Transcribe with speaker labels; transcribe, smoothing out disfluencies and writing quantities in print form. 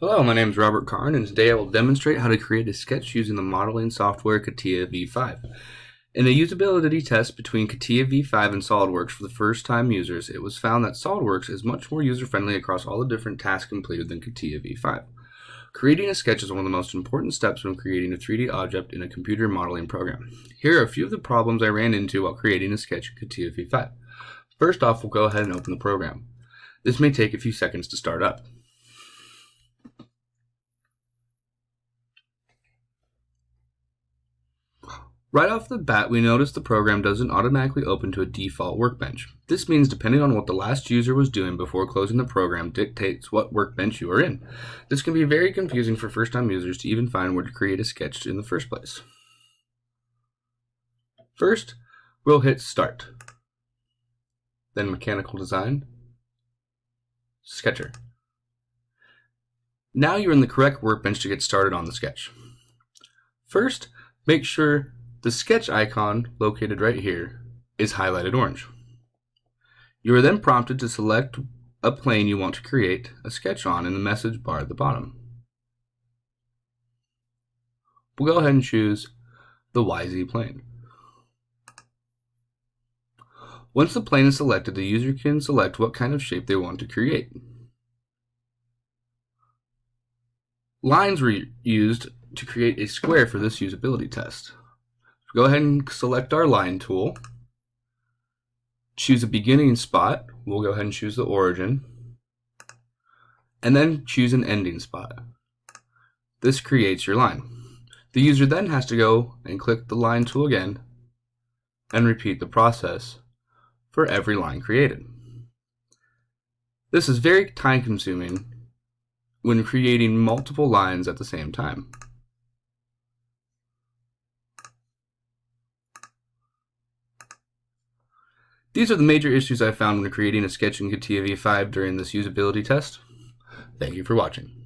Speaker 1: Hello, my name is Robert Karn, and today I will demonstrate how to create a sketch using the modeling software CATIA V5. In a usability test between CATIA V5 and SOLIDWORKS for the first-time users, it was found that SOLIDWORKS is much more user-friendly across all the different tasks completed than CATIA V5. Creating a sketch is one of the most important steps when creating a 3D object in a computer modeling program. Here are a few of the problems I ran into while creating a sketch in CATIA V5. First off, we'll go ahead and open the program. This may take a few seconds to start up. Right off the bat, we notice the program doesn't automatically open to a default workbench. This means depending on what the last user was doing before closing the program dictates what workbench you are in. This can be very confusing for first-time users to even find where to create a sketch in the first place. First, we'll hit Start, then Mechanical Design, Sketcher. Now you're in the correct workbench to get started on the sketch. First, make sure the sketch icon, located right here, is highlighted orange. You are then prompted to select a plane you want to create a sketch on in the message bar at the bottom. We'll go ahead and choose the YZ plane. Once the plane is selected, the user can select what kind of shape they want to create. Lines were used to create a square for this usability test. Go ahead and select our line tool, choose a beginning spot, we'll go ahead and choose the origin, and then choose an ending spot. This creates your line. The user then has to go and click the line tool again and repeat the process for every line created. This is very time consuming when creating multiple lines at the same time. These are the major issues I found when creating a sketch in CATIA V5 during this usability test. Thank you for watching.